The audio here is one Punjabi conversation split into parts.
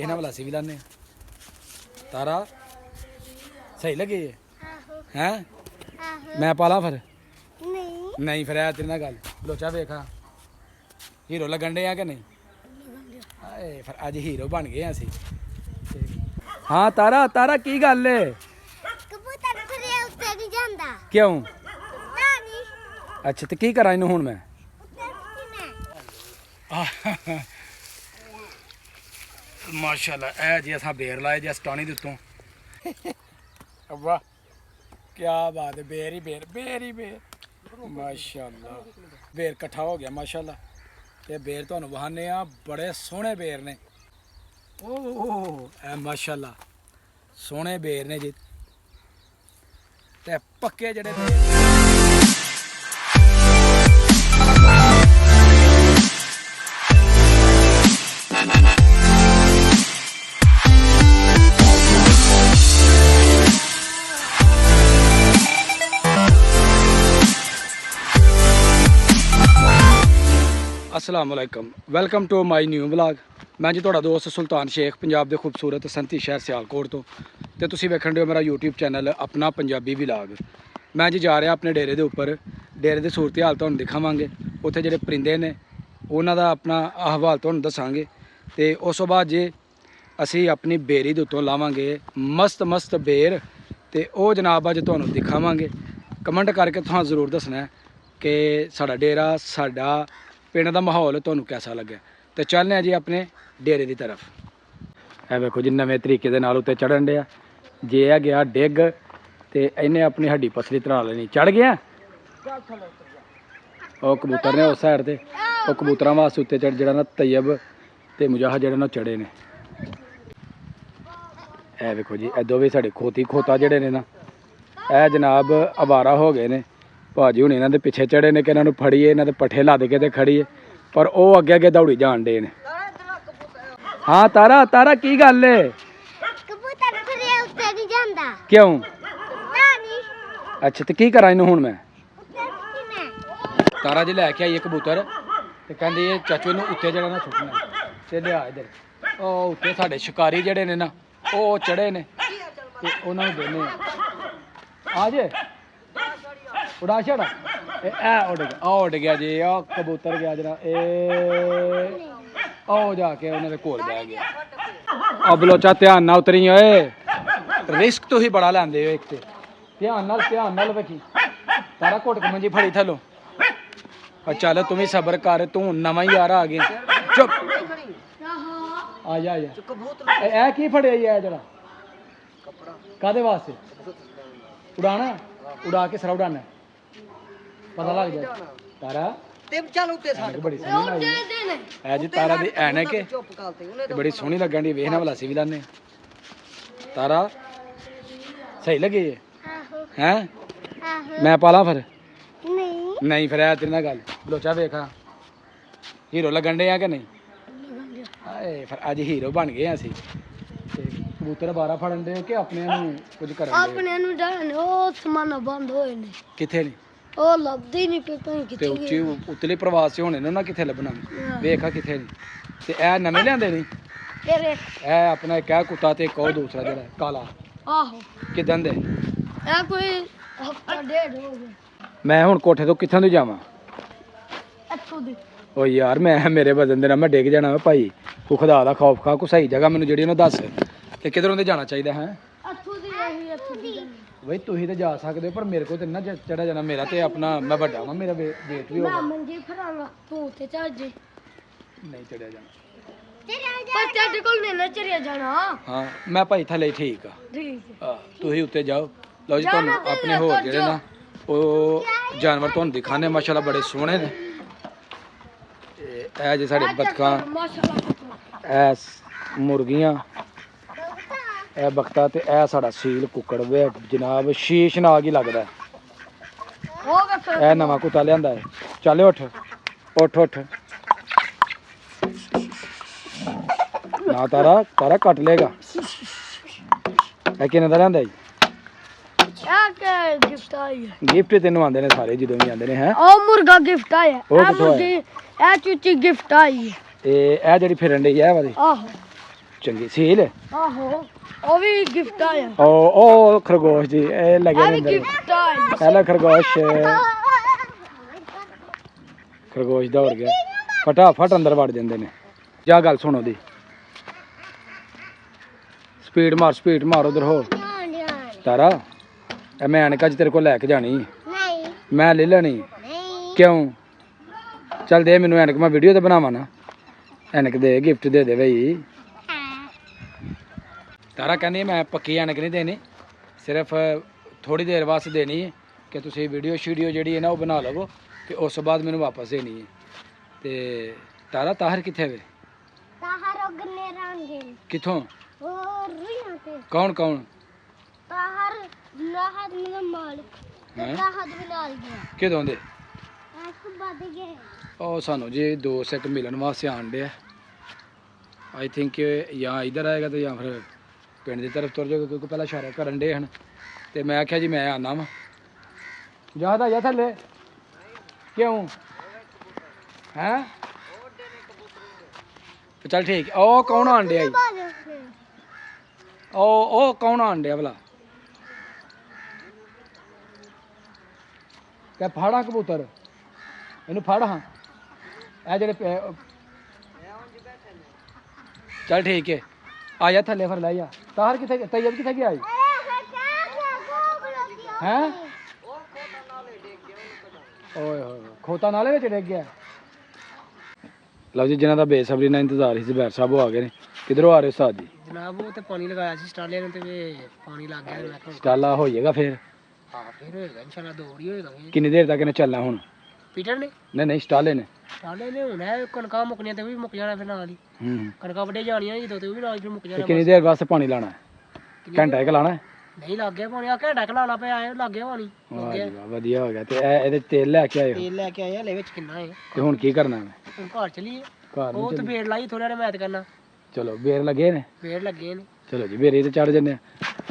ਇਹਨਾਂ ਵਾਲਾ ਅਸੀਂ ਵੀ ਲਾਨੇ ਤਾਰਾ ਸਹੀ ਲੱਗੇ ਹੈ ਮੈਂ ਪਾਲਾ ਫਿਰ ਨਹੀਂ ਫਿਰ ਐ ਤੇਰੇ ਨਾਲ ਗੱਲ ਲੋਚਾ ਵੇਖਾ ਹੀਰੋ ਲੱਗਣ ਡੇ ਆ ਕਿ ਨਹੀਂ ਆਏ ਫਿਰ ਅੱਜ ਹੀਰੋ ਬਣ ਗਏ ਆ ਅਸੀਂ ਹਾਂ ਤਾਰਾ ਤਾਰਾ ਕੀ ਗੱਲ ਏ ਕਬੂਤਰ ਫਰੇ ਉੱਤੇ ਨਹੀਂ ਜਾਂਦਾ ਕਿਉਂ ਨਹੀਂ ਅੱਛਾ ਤੇ ਕੀ ਕਰਾਂ ਇਹਨੂੰ ਹੁਣ ਮੈਂ ਮਾਸ਼ਾਅੱਲਾ ਇਹ ਜੀ ਅਸਾਂ ਬੇਰ ਲਾਏ ਜੀ ਸਟਾਣੀ ਦੇ ਉੱਤੋਂ ਵਾਹ ਕੀ ਬਾਤ ਹੈ ਬੇਰ ਹੀ ਬੇਰ ਮਾਸ਼ਾਅੱਲਾ ਬੇਰ ਇਕੱਠਾ ਹੋ ਗਿਆ ਮਾਸ਼ਾਅੱਲਾ ਤੇ ਬੇਰ ਤੁਹਾਨੂੰ ਵਹਾਨੇ ਆ ਬੜੇ ਸੋਹਣੇ ਬੇਰ ਨੇ ਓਹ ਐ ਮਾਸ਼ਾਅੱਲਾ ਸੋਹਣੇ ਬੇਰ ਨੇ ਜੀ ਤੇ ਪੱਕੇ ਜਿਹੜੇ ਬੇਰ अस्सलाम वालेकुम welcome to my new vlog मैं जी तुहाडा दोस्त सुल्तान शेख पंजाब के खूबसूरत संती शहर सियालकोट तो ते तुसीं वेखण दे हो मेरा यूट्यूब चैनल अपना पंजाबी व्लॉग मैं जी जा रहा अपने डेरे के उपर डेरे की सूरत हाल तुहानूं दिखावांगे उत्थे जिहड़े परिंदे ने उन्हां दा अपना अहवाल तुहानूं दसांगे ते उस तो बाद जे असीं अपनी बेरी दे उत्तों लावांगे मस्त बेर ते ओह जनाब अज तुहानूं दिखावांगे कमेंट करके तुहां जरूर दसना कि साडा डेरा साडा पिंड का माहौल तुहानूं कैसा लग्या तो चलने जी अपने डेरे की तरफ है वेखो जी नवे तरीके दे नाल उत्ते चढ़न दिया जे है गया डिग तो इन्हें अपनी हड्डी पसली तरा लेनी चढ़ गया और कबूतर ने उस साइड से वो कबूतर वास्ते उत्ते चढ़ जरा ना तैयब तो मुजाहिद जड़े ना चढ़े ने है वेखो जी ए दोवें साडे खोती खोता जड़े ने ना ए जनाब अवारा हो गए ने भाजी हूँ इन्होंने पिछे चढ़े ने कि इन्होंने फड़ीए इन्होंने पट्ठे लद के खड़ीए पर वह अगे अगे दौड़ी जान डे ने हाँ तारा तारा की गल है कबूतर फरे ਉੱਤੇ ਨਹੀਂ ਜਾਂਦਾ क्यों ਨਹੀਂ अच्छा तो की करा इनू हूँ मैं तारा जी लैके आई कबूतर तो कहते ये चाचू इनू उत्ते जरा ना सुटना तो लिया इधर ਉਹ ਉੱਤੇ ਸਾਡੇ शिकारी ਜਿਹੜੇ ਨੇ ਨਾ ਉਹ ਚੜੇ ਨੇ ਤੇ ਉਹਨਾਂ ਨੂੰ ਦੇਣੇ ਆ ਜੇ उड़ा छड़ा उड़ गया जी कबूतर गया जरा जाके उन्होंने कोल बह गया अब बलोचा ध्यान ना उतरी ओए रिस्क तो ही बड़ा लैंदे हो एक ते ध्यान नाल वेखी तारा घुट के मंजी फड़ी थलो चल तू भी सबर कर तू नवा ही यार आ गया चुप आ जा ए की फड़िया जी है जरा कादे वास्ते उड़ाना उड़ा के सरा उड़ाना पता लग जाए तारा चल उत्ते साडे बड़ी सोहनी लगी है जी तारा दी ऐनक है बड़ी सोहनी लगन दी वेखना भला सी भी लाने तारा सही लगी है मैं पाला फिर नहीं फिर है तेरे नाल गल लोचा वेखा हीरो लगन डे आ कि नहीं आए फिर अज हीरो बन गए असीं कबूतर बारा फड़न दे कि अपने कुछ करन दे ਆਪਣੇ ਨੂੰ ਜਾਣ ਉਹ ਸਮਾਨਾ ਬੰਦ ਹੋਏ ਨੇ किथे नहीं ਉਹ ਲੱਭਦੇ ਨਹੀਂ ਪਏ ਪਈ ਤੇ ਕਿੱਥੇ ਉੱਚੀ ਉਤਲੇ ਪ੍ਰਵਾਸ 'ਚ ਹੋਣੇ ਨੇ ਉਹਨਾਂ ਕਿੱਥੇ ਲੱਭਣਾ ਵੇਖਾ ਕਿੱਥੇ ਨਹੀਂ ਤੇ ਇਹ ਨਵੇਂ ਲਿਆਂਦੇ ਨਹੀਂ ਤੇਰੇ ਇਹ ਆਪਣਾ ਇੱਕ ਹੈ ਕੁੱਤਾ ਤੇ ਇੱਕ ਉਹ ਦੂਸਰਾ ਜਿਹੜਾ ਕਾਲਾ ਆਹੋ ਕਿਦਾਂ ਦੇ ਇਹ ਕੋਈ ਹਫਤਾ ਡੇਢ ਹੋ ਗਿਆ ਮੈਂ ਹੁਣ ਕੋਠੇ ਤੋਂ ਕਿੱਥੋਂ ਦੀ ਜਾਵਾਂ ਇੱਥੋਂ ਦੀ ਓ ਯਾਰ ਮੈਂ ਮੇਰੇ ਵਜ਼ਨ ਦੇ ਨਾਲ ਮੈਂ ਡਿੱਗ ਜਾਣਾ ਵਾ ਭਾਈ ਤੂੰ ਖੁਦਾ ਦਾ ਖੌਫ ਖਾ ਕੋ ਸਹੀ ਜਗ੍ਹਾ ਮੈਨੂੰ ਜਿਹੜੀ ਉਹਨੂੰ ਦੱਸ ਕਿ ਕਿਧਰੋਂ ਦੇ ਜਾਣਾ ਚਾਹੀਦਾ ਹੈ ਇੱਥੋਂ ਦੀ ਇਹੀ ਇੱਥੋਂ ਦੀ ਬਈ ਤੁਸੀਂ ਤੇ ਜਾ ਸਕਦੇ ਹੋ ਪਰ ਮੇਰੇ ਕੋਲ ਤੇ ਨਾ ਚੜਾ ਜਾਣਾ ਮੇਰਾ ਤੇ ਆਪਣਾ ਮੈਂ ਵੱਡਾ ਵਾਂ ਮੇਰਾ ਵੇਟ ਵੀ ਮੈਂ ਹੋਗਾ ਮੰਜੀ ਫਰਾਂਗਾ ਤੂੰ ਤੇ ਚੜ ਜੇ ਨਹੀਂ ਚੜਿਆ ਜਾਣਾ ਪਰ ਤੇਰੇ ਕੋਲ ਨਹੀਂ ਨਾ ਚੜਿਆ ਜਾਣਾ ਹਾਂ ਮੈਂ ਭਾਈ ਥੱਲੇ ਠੀਕ ਆ ਠੀਕ ਆ ਤੁਸੀਂ ਉੱਤੇ ਜਾਓ ਲਓ ਜੀ ਤੁਹਾਨੂੰ ਆਪਣੇ ਹੋਰ ਜਿਹੜੇ ਨਾ ਉਹ ਜਾਨਵਰ ਤੁਹਾਨੂੰ ਦਿਖਾਣੇ ਮਾਸ਼ਾਅੱਲਾ ਬੜੇ ਸੋਹਣੇ ਨੇ ਇਹ ਜੇ ਸਾਡੇ ਬਤਕਾਂ ਮਾਸ਼ਾਅੱਲਾ ਇਹ ਮੁਰਗੀਆਂ ਇਹ ਬਖਤਾ ਤੇ ਇਹ ਸਾਡਾ ਸੀਲ ਕੁੱਕੜ ਵੇ ਜਨਾਬ ਸ਼ੀਸ਼ ਨਾਗ ਹੀ ਲੱਗਦਾ ਉਹ ਵੇਖ ਇਹ ਨਵਾਂ ਕੁੱਤਾ ਲਿਆਂਦਾ ਹੈ ਚੱਲ ਉੱਠ ਨਾ ਤਾਰਾ ਕੱਟ ਲੇਗਾ ਇਹ ਕਿੰਨੇ ਦਾ ਲਿਆਂਦਾ ਜੀ ਆ ਕੇ ਗਿਫਟ ਆਈ ਹੈ ਗਿਫਟ ਤੈਨੂੰ ਆਉਂਦੇ ਨੇ ਸਾਰੇ ਜਦੋਂ ਵੀ ਆਉਂਦੇ ਨੇ ਹੈ ਉਹ ਮੁਰਗਾ ਗਿਫਟ ਆਇਆ ਉਹ ਕਿੱਥੋਂ ਆਇਆ? ਮੁਰਗੀ ਇਹ ਚੂਚੀ ਗਿਫਟ ਆਈ ਹੈ ਤੇ ਇਹ ਜਿਹੜੀ ਫਿਰਨ ਡਈ ਹੈ ਵਾਲੀ ਆਹੋ ਚੰਗੀ ਸੀਲ ਆਹੋ ਉਹ ਵੀ ਗਿਫਟ ਆਇਆ ਉਹ ਖਰਗੋਸ਼ ਜੀ ਇਹ ਲੱਗੇ ਆ ਨੇ ਵੀ ਅੰਦਰ ਗਿਫਟ ਆਇਆ ਪਹਿਲਾ ਖਰਗੋਸ਼ ਖਰਗੋਸ਼ ਦੌੜ ਗਿਆ ਫਟਾਫਟ ਅੰਦਰ ਵੜ ਜਾਂਦੇ ਨੇ ਜਾ ਗੱਲ ਸੁਣੋ ਦੀ ਸਪੀਡ ਮਾਰ ਉਧਰ ਹੋ ਤਾਰਾ ਇਹ ਮੈਂ ਐਨਕਾਂ ਚ ਤੇਰੇ ਕੋਲ ਲੈ ਕੇ ਜਾਣੀ ਨਹੀਂ ਮੈਂ ਲੈ ਲੈਣੀ ਨਹੀਂ ਕਿਉਂ ਚੱਲ ਦੇ ਮੈਨੂੰ ਐਨਕ ਮੈਂ ਵੀਡੀਓ ਤੇ ਬਣਾਵਾਂ ਨਾ ਐਨਕ ਦੇ ਗਿਫਟ ਦੇ ਦੇ ਬਈ ਤਾਰਾ ਕਹਿੰਦੀ ਮੈਂ ਪੱਕੀ ਐਨਕ ਨਹੀਂ ਦੇਣੀ ਸਿਰਫ ਥੋੜੀ ਦੇਰ ਵਾਸਤੇ ਦੇਣੀ ਹੈ ਕਿ ਤੁਸੀਂ ਵੀਡੀਓ ਜਿਹੜੀ ਹੈ ਨਾ ਉਹ ਬਣਾ ਲਵੋ ਤੇ ਉਸ ਤੋਂ ਬਾਅਦ ਮੈਨੂੰ ਵਾਪਸ ਦੇਣੀ ਹੈ ਤੇ ਤਾਰਾ ਤਾਹਰ ਕਿੱਥੇ ਵੇ ਤਾਹਰ ਉਗਨੇ ਰੰਗੇ ਕਿੱਥੋਂ ਹੋਰ ਰਹੀਆਂ ਤੇ ਕੌਣ ਤਾਹਰ ਨਾਹਦ ਮੇਰਾ ਮਾਲਿਕ ਹੈਂ? ਤਾਹਦ ਬਿਲਾਲ ਗਿਆ ਕਿਦੋਂ ਦੇ ਐਸ ਵੱਧ ਗਏ ਉਹ ਸਾਨੂੰ ਜੀ 2 ਸੈਟ ਮਿਲਣ ਵਾਸਤੇ ਆਣ ਡਿਆ ਆਈ ਥਿੰਕ ਜਾਂ ਇਧਰ ਆਏਗਾ ਤੇ ਜਾਂ ਫਿਰ ਪਿੰਡ ਦੀ ਤਰਫ ਤੁਰ ਜਾਏਗਾ ਕਿਉਂਕਿ ਪਹਿਲਾਂ ਇਸ਼ਾਰਾ ਕਰਨ ਡੇ ਹਨ ਤੇ ਮੈਂ ਆਖਿਆ ਜੀ ਮੈਂ ਆਨਾ ਵਾ ਜ਼ਿਆਦਾ ਜਾਂ ਥੱਲੇ ਕਿਉਂ ਹੈ ਚੱਲ ਠੀਕ ਉਹ ਕੌਣ ਆਣ ਡਿਆ ਜੀ ਉਹ ਕੌਣ ਆਣ ਡਿਆ ਭਲਾ ਕਹ ਫਾੜਾ ਕਬੂਤਰ ਇਹਨੂੰ ਫੜ ਹਾਂ ਇਹ ਜਿਹੜੇ ਚੱਲ ਠੀਕ ਹੈ ਆ ਜਾ ਥੱਲੇ ਫਿਰ ਲੈ ਜਾ ਤਾਹਰ ਕਿੱਥੇ ਤੈਯਬ ਕਿੱਥੇ ਗਿਆ ਜੀ ਹੈ ਓਏ ਹੋਏ ਖੋਤਾ ਨਾਲੇ ਵਿੱਚ ਡਿੱਗ ਗਿਆ ਲਓ ਜੀ ਜਿਨ੍ਹਾਂ ਦਾ ਬੇਸਬਰੀ ਨਾਲ ਇੰਤਜ਼ਾਰ ਸੀ ਜ਼ਬੈਰ ਸਾਹਿਬ ਉਹ ਆ ਗਏ ਨੇ ਕਿਧਰੋਂ ਆ ਰਹੇ ਉਸਤਾਦ ਜੀ ਜਨਾਬ ਉਹ ਤੇ ਪਾਣੀ ਲਗਾਇਆ ਸੀ ਸਟਾਲਿਆਂ ਨੂੰ ਤੇ ਪਾਣੀ ਲੱਗ ਗਿਆ ਮੈਂ ਕਿਹਾ ਸਟਾਲਾ ਹੋ ਜਾਏਗਾ ਫਿਰ ਹਾਂ ਫਿਰ ਹੋਏਗਾ ਇਨਸ਼ਾਅੱਲਾ ਦੌੜ ਹੀ ਹੋਏਗਾ ਕਿੰਨੀ ਦੇਰ ਤੱਕ ਇਹਨੇ ਚੱਲਣਾ ਹੁਣ ਪੀਟਰ ਨੇ ਨਹੀਂ ਸਟਾਲੇ ਨੇ ਸਟਾਲੇ ਨੇ ਹੁਣ ਇਹ ਕਣਕਾਂ ਮੁੱਕਣੀਆਂ ਤੇ ਉਹ ਵੀ ਮੁੱਕ ਜਾਣਾ ਫਿਰ ਨਾਲ ਹੀ ਹੂੰ ਕਣਕਾਂ ਵੱਡੇ ਜਾਣੀਆਂ ਜਦੋਂ ਤੇ ਉਹ ਵੀ ਨਾਲ ਹੀ ਫਿਰ ਮੁੱਕ ਤੇ ਜਾਣਾ ਕਿੰਨੀ ਦੇਰ ਵਾਸਤੇ ਪਾਣੀ ਲਾਣਾ ਹੈ ਘੰਟਾ ਇੱਕ ਲਾਣਾ ਹੈ ਨਹੀਂ ਲੱਗ ਗਿਆ ਪਾਣੀ ਆ ਘੰਟਾ ਖਲਾਣਾ ਪਿਆ ਆਏ ਲੱਗ ਗਿਆ ਪਾਣੀ ਵਾਹ ਜੀ ਵਾਹ ਵਧੀਆ ਹੋ ਗਿਆ ਤੇ ਇਹਦੇ ਤੇਲ ਲੈ ਕੇ ਆਏ ਹੋ ਤੇਲ ਲੈ ਕੇ ਆਏ ਹਲੇ ਵਿੱਚ ਕਿੰਨਾ ਹੈ ਤੇ ਹੁਣ ਕੀ ਕਰਨਾ ਹੈ ਹੁਣ ਘਰ ਚਲੀਏ ਘਰ ਉਹ ਤੇ ਬੇੜ ਲਾਈ ਥੋੜਾ ਜਿਹਾ ਮੈਥ ਕਰਨਾ ਚਲੋ ਬੇਰ ਲੱਗੇ ਨੇ ਬੇੜ ਲੱਗੇ ਨੇ ਚਲੋ ਜੀ ਬੇਰੀ ਤੇ ਚੜ ਜੰਨੇ ਆ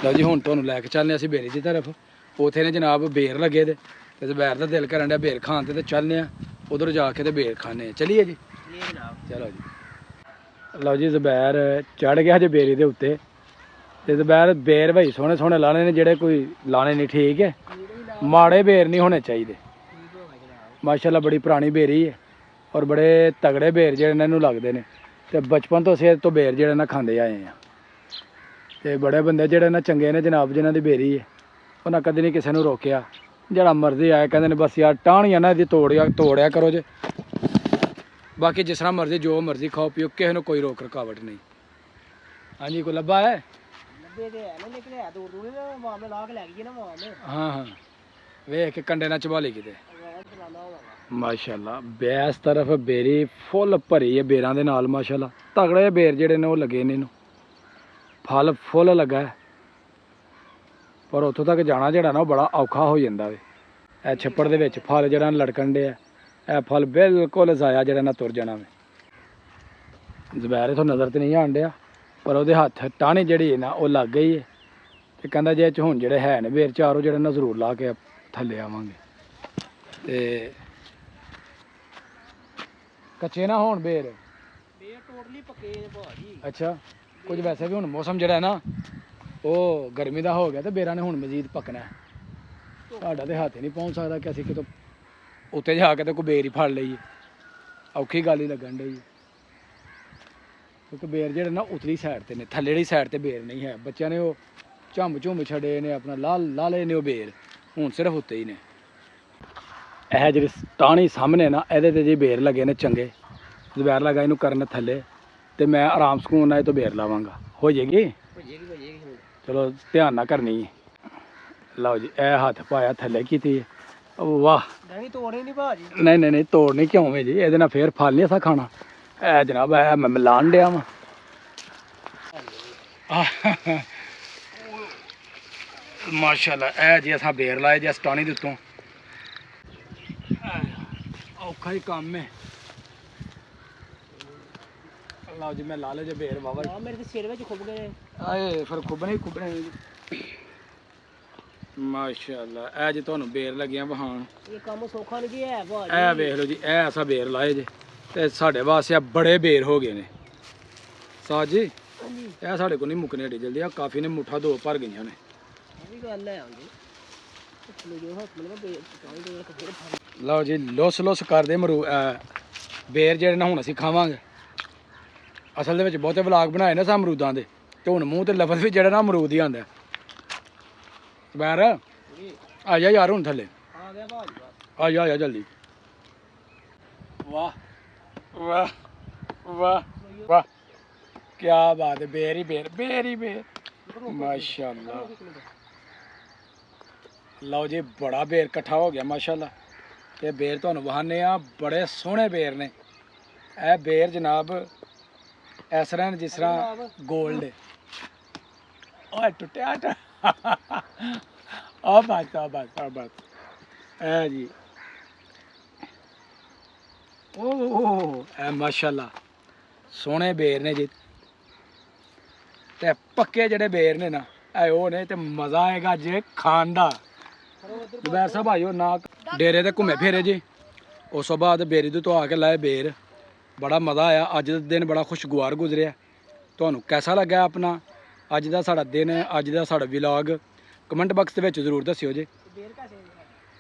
ਲਓ ਜੀ ਹੁਣ ਤੁਹਾਨੂੰ ਲੈ ਕੇ ਚੱਲਨੇ ਅਸੀਂ ਬੇਰੀ ਦੀ ਤਰਫ ਉਥੇ ਨੇ ਜਨਾਬ ਬੇਰ ਲੱਗੇ ਤੇ ਜ਼ਬੈਰ ਦਾ ਦਿਲ ਕਰਨ ਡਿਆ ਬੇਰ ਖਾਣ ਤੇ ਚੱਲਨੇ ਆ ਉਧਰ ਜਾ ਕੇ ਤੇ ਬੇਰ ਖਾਣੇ ਚਲੀਏ ਜੀ ਚਲੋ ਜੀ ਲਓ ਜੀ ਜ਼ਬੈਰ ਚੜ ਗਿਆ ਜੇ ਬੇਰੀ ਦੇ ਉੱਤੇ ਤੇ ਜ਼ਬੈਰ ਬੇਰ ਭਾਈ ਸੋਹਣੇ ਲਾਣੇ ਨੇ ਜਿਹੜੇ ਕੋਈ ਲਾਣੇ ਨਹੀਂ ਠੀਕ ਹੈ ਮਾੜੇ ਬੇਰ ਨਹੀਂ ਹੋਣੇ ਚਾਹੀਦੇ ਮਾਸ਼ਾਅੱਲਾ ਬੜੀ ਪੁਰਾਣੀ ਬੇਰੀ ਹੈ ਔਰ ਬੜੇ ਤਗੜੇ ਬੇਰ ਜਿਹੜੇ ਨੇ ਇਹਨੂੰ ਲੱਗਦੇ ਨੇ ਤੇ ਬਚਪਨ ਤੋਂ ਅਸੀਂ ਤੋਂ ਬੇਰ ਜਿਹੜੇ ਨਾ ਖਾਂਦੇ ਆਏ ਆ ਤੇ ਬੜੇ ਬੰਦੇ ਜਿਹੜੇ ਨਾ ਚੰਗੇ ਨੇ ਜਨਾਬ ਜਿਨ੍ਹਾਂ ਦੀ ਬੇਰੀ ਹੈ ਉਹਨਾਂ ਕਦੇ ਨਹੀਂ ਕਿਸੇ ਨੂੰ ਰੋਕਿਆ ਜਿਹੜਾ ਮਰਜ਼ੀ ਆਏ ਕਹਿੰਦੇ ਨੇ ਬਸ ਯਾਰ ਟਾਹਣੀਆਂ ਨਾ ਇਹਦੀ ਤੋੜਿਆ ਕਰੋ ਜੇ ਬਾਕੀ ਜਿਸ ਤਰ੍ਹਾਂ ਮਰਜ਼ੀ ਜੋ ਮਰਜ਼ੀ ਖਾਓ ਪੀਓ ਕਿਸੇ ਨੂੰ ਕੋਈ ਰੋਕ ਰਕਾਵਟ ਨਹੀਂ ਹਾਂਜੀ ਕੋਈ ਲੱਭਾ ਹੈ ਲੱਭੇ ਤੇ ਹੈ ਨਾ ਲੇਕਿਨ ਹੈ ਦੂਰ ਨਾ ਮਾਮਲੇ ਲਾ ਕੇ ਲੈ ਗਈ ਨਾ ਮਾਮਲੇ ਹਾਂ ਵੇਖ ਕੇ ਕੰਡੇ ਨਾਲ ਚਬਾ ਲਈ ਕਿਤੇ ਮਾਸ਼ਾਅੱਲਾ ਬੈਸ ਤਰਫ ਬੇਰੀ ਫੁੱਲ ਭਰੀ ਹੈ ਬੇਰਾਂ ਦੇ ਨਾਲ ਮਾਸ਼ਾਅੱਲਾ ਤਗੜੇ ਬੇਰ ਜਿਹੜੇ ਨੇ ਉਹ ਲੱਗੇ ਨੇ ਇਹਨੂੰ ਫਲ ਫੁੱਲ ਲੱਗਾ ਪਰ ਉੱਥੋਂ ਤੱਕ ਜਾਣਾ ਜਿਹੜਾ ਨਾ ਉਹ ਬੜਾ ਔਖਾ ਹੋ ਜਾਂਦਾ ਵੇ ਇਹ ਛੱਪੜ ਦੇ ਵਿੱਚ ਫਲ ਜਿਹੜਾ ਲੜਕਣ ਡਿਆ ਇਹ ਫਲ ਬਿਲਕੁਲ ਜ਼ਾਇਆ ਜਿਹੜਾ ਨਾ ਤੁਰ ਜਾਣਾ ਵੇ ਜ਼ਬੈਰ ਤੋਂ ਨਜ਼ਰ ਤੇ ਨਹੀਂ ਆਣ ਡਿਆ ਪਰ ਉਹਦੇ ਹੱਥ ਟਾਹਣੀ ਜਿਹੜੀ ਹੈ ਨਾ ਉਹ ਲੱਗ ਗਈ ਹੈ ਤੇ ਕਹਿੰਦਾ ਜੇ ਚ ਹੁਣ ਜਿਹੜੇ ਹੈ ਨੇ ਬੇਰ ਚਾਰੋ ਜਿਹੜੇ ਨਾ ਜ਼ਰੂਰ ਲਾ ਕੇ ਥੱਲੇ ਆਵਾਂਗੇ ਤੇ ਕੱਚੇ ਨਾ ਹੋਣ ਬੇਰ ਟੋਟਲੀ ਪੱਕੇ ਭਾਜੀ ਅੱਛਾ ਕੁਝ ਵੈਸੇ ਵੀ ਹੁਣ ਮੌਸਮ ਜਿਹੜਾ ਹੈ ਨਾ ਉਹ ਗਰਮੀ ਦਾ ਹੋ ਗਿਆ ਤੇ ਬੇਰਾਂ ਨੇ ਹੁਣ ਮਜ਼ੀਦ ਪੱਕਣਾ ਸਾਡਾ ਤੇ ਹੱਥ ਹੀ ਨਹੀਂ ਪਹੁੰਚ ਸਕਦਾ ਕਿ ਅਸੀਂ ਕਿਤੋਂ ਉੱਤੇ ਜਾ ਕੇ ਤੇ ਕੋਈ ਬੇਰ ਹੀ ਫੜ ਲਈਏ ਔਖੀ ਗੱਲ ਹੀ ਲੱਗਣ ਡਈ ਕਿਉਂਕਿ ਬੇਰ ਜਿਹੜੇ ਨਾ ਉਤਲੀ ਸਾਈਡ ਤੇ ਨੇ ਥੱਲੇ ਵਾਲੀ ਸਾਈਡ ਤੇ ਬੇਰ ਨਹੀਂ ਹੈ ਬੱਚਿਆਂ ਨੇ ਉਹ ਝੁੰਮ ਛੜੇ ਨੇ ਆਪਣਾ ਲਾਲੇ ਨੇ ਉਹ ਬੇਰ ਹੁਣ ਸਿਰਫ ਉੱਤੇ ਹੀ ਨੇ ਇਹ ਜਿਹੜੀ ਟਾਹਣੀ ਸਾਹਮਣੇ ਨਾ ਇਹਦੇ ਤੇ ਜੀ ਬੇਰ ਲੱਗੇ ਨੇ ਚੰਗੇ ਜ਼ਬੈਰ ਲਗਾ ਇਹਨੂੰ ਕਰਨ ਥੱਲੇ ਤੇ ਮੈਂ ਆਰਾਮ ਸਕੂਨ ਨਾਲ ਇਹ ਤੋਂ ਬੇਰ ਲਾਵਾਂਗਾ ਹੋ ਜਾਏਗੀ ਚਲੋ ਧਿਆਨ ਨਾਲ ਕਰਨੀ ਲਓ ਜੀ ਇਹ ਹੱਥ ਪਾਇਆ ਥੱਲੇ ਕੀਤੀ ਵਾਹ ਨਹੀਂ ਤੋੜੇ ਨਹੀਂ ਭਾਜੀ ਨਹੀਂ ਤੋੜਨੀ ਕਿਉਂ ਵੇ ਜੀ ਇਹਦੇ ਨਾਲ ਫੇਰ ਫਲ ਨਹੀਂ ਅਸਾਂ ਖਾਣਾ ਇਹ ਜਨਾਬ ਇਹ ਮੈਂ ਮਿਲਾਣ ਡਿਆ ਵਾਂ ਮਾਸ਼ਾਅੱਲਾ ਇਹ ਜੀ ਅਸਾਂ ਬੇਰ ਲਾਏ ਜੀ ਸਟਾਣੀ ਦੇ ਉੱਤੋਂ ਔਖਾ ਹੀ ਕੰਮ ਹੈ ਲਓ ਜੀ ਮੈਂ ਲਾ ਲੇ ਜੇ ਬੇਰ ਵਾਵਾ ਮੇਰੇ ਤੇ ਸਿਰ ਵਿੱਚ ਖੁੱਭ ਗਏ ਆਏ ਫਿਰ ਖੁੱਬਣੇ ਜੀ ਮਾਸ਼ਾਅੱਲਾ ਇਹ ਜੀ ਤੁਹਾਨੂੰ ਬੇਰ ਲੱਗੀਆਂ ਵਹਾਣ ਇਹ ਕੰਮ ਸੌਖਾ ਨਹੀਂ ਹੈ ਭਾਜੀ ਇਹ ਵੇਖ ਲਓ ਜੀ ਇਹ ਅਸਾਂ ਬੇਰ ਲਾਏ ਜੇ ਤੇ ਸਾਡੇ ਵਾਸਤੇ ਆ ਬੜੇ ਬੇਰ ਹੋ ਗਏ ਨੇ ਸਾਜ ਜੀ ਇਹ ਸਾਡੇ ਕੋਲ ਨਹੀਂ ਮੁੱਕਣੇ ਏਡੀ ਜਲਦੀ ਆ ਕਾਫੀ ਨੇ ਮੁੱਠਾ ਦੋ ਭਰ ਗਈਆਂ ਨੇ ਇਹ ਵੀ ਗੱਲ ਹੈ ਆਂਦੀ ਜੋ ਹੱਥ ਮਤਲਬ ਚਾਹੀ ਦੇ ਇੱਕ ਫਿਰ ਲਓ ਜੀ ਲੁੱਸ ਕਰਦੇ ਬੇਰ ਜਿਹੜੇ ਨਾ ਹੁਣ ਅਸੀਂ ਖਾਵਾਂਗੇ ਅਸਲ ਦੇ ਵਿੱਚ ਬਹੁਤੇ ਵਲਾਗ ਬਣਾਏ ਨੇ ਸਾ ਅਮਰੂਦਾਂ ਦੇ ਤੇ ਹੁਣ ਮੂੰਹ ਤੇ ਲਫ਼ਜ਼ ਵੀ ਜਿਹੜਾ ਨਾ ਅਮਰੂਦ ਹੀ ਆਂਦਾ ਸਬੈਰ ਆ ਜਾ ਯਾਰ ਹੁਣ ਥੱਲੇ ਆ ਗਿਆ ਭਾਜੀ ਆ ਜਾ ਜਲਦੀ ਵਾਹ ਵਾਹ ਵਾਹ ਵਾਹ ਕੀ ਬਾਤ ਹੈ ਬੇਰ ਹੀ ਬੇਰ ਮਾਸ਼ਾਅੱਲਾ ਲਓ ਜੀ ਬੜਾ ਬੇਰ ਇਕੱਠਾ ਹੋ ਗਿਆ ਮਾਸ਼ਾਅੱਲਾ ਤੇ ਬੇਰ ਤੁਹਾਨੂੰ ਵਹਾਨੇ ਆ ਬੜੇ ਸੋਹਣੇ ਬੇਰ ਨੇ ਇਹ ਬੇਰ ਜਨਾਬ ਇਸ ਤਰ੍ਹਾਂ ਜਿਸ ਤਰ੍ਹਾਂ ਗੋਲਡ ਓਏ ਟੁੱਟਿਆ ਆ ਬਸ ਇਹ ਜੀ ਓ ਇਹ ਮਾਸ਼ਾਅੱਲਾ ਸੋਹਣੇ ਬੇਰ ਨੇ ਜੀ ਤੇ ਪੱਕੇ ਜਿਹੜੇ ਬੇਰ ਨੇ ਨਾ ਇਹ ਉਹ ਨੇ ਤੇ ਮਜ਼ਾ ਆਏਗਾ ਜੇ ਖਾਣ ਦਾ ਦੁਪਹਿਰ ਸਾਹਿਬ ਆਇਓ ਨਾ ਡੇਰੇ ਤੇ ਘੁੰਮੇ ਫਿਰੇ ਜੀ ਉਸ ਤੋਂ ਬਾਅਦ ਬੇਰੀ ਤੋਂ ਆ ਕੇ ਲਾਏ ਬੇਰ ਬੜਾ ਮਜ਼ਾ ਆਇਆ ਅੱਜ ਦਾ ਦਿਨ ਬੜਾ ਖੁਸ਼ਗਵਾਰ ਗੁਜ਼ਰਿਆ ਤੁਹਾਨੂੰ ਕਿਹਦਾ ਲੱਗਾ ਆਪਣਾ ਅੱਜ ਦਾ ਸਾਡਾ ਦਿਨ ਅੱਜ ਦਾ ਸਾਡਾ ਵਲੌਗ ਕਮੈਂਟ ਬਾਕਸ ਦੇ ਵਿੱਚ ਜ਼ਰੂਰ ਦੱਸਿਓ ਜੀ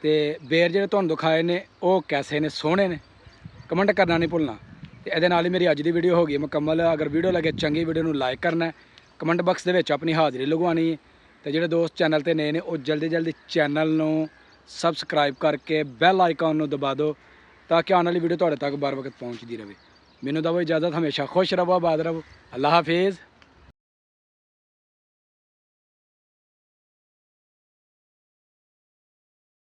ਤੇ ਬੇਰ ਜਿਹੜੇ ਤੁਹਾਨੂੰ ਦਿਖਾਏ ਨੇ ਉਹ ਕੈਸੇ ਨੇ ਸੋਹਣੇ ਨੇ ਕਮੈਂਟ ਕਰਨਾ ਨਹੀਂ ਭੁੱਲਣਾ ਤੇ ਇਹਦੇ ਨਾਲ ਹੀ ਮੇਰੀ ਅੱਜ ਦੀ ਵੀਡੀਓ ਹੋ ਗਈ ਮੁਕੰਮਲ ਅਗਰ ਵੀਡੀਓ ਲੱਗੇ ਚੰਗੀ ਵੀਡੀਓ ਨੂੰ ਲਾਈਕ ਕਰਨਾ ਕਮੈਂਟ ਬਾਕਸ ਦੇ ਵਿੱਚ ਆਪਣੀ ਹਾਜ਼ਰੀ ਲਗਵਾਉਣੀ ਹੈ ਤੇ ਜਿਹੜੇ ਦੋਸਤ ਚੈਨਲ ਤੇ ਨਏ ਨੇ ਉਹ ਜਲਦੀ ਚੈਨਲ ਨੂੰ ਸਬਸਕ੍ਰਾਈਬ ਕਰਕੇ ਬੈਲ ਆਈਕਨ ਨੂੰ ਦਬਾ ਦਿਓ ਤਾਂ ਕਿ ਆਉਣ ਵਾਲੀ ਵੀਡੀਓ ਤੁਹਾਡੇ ਤੱਕ ਬਾਰ ਵਕਤ ਪਹੁੰਚਦੀ ਰਹੇ ਮੈਨੂੰ ਦਵੋ ਇਜਾਜ਼ਤ ਹਮੇਸ਼ਾ ਖੁਸ਼ ਰਹੋ ਆਬਾਦ ਰਹੋ ਅੱਲਾਹ ਹਾਫਿਜ਼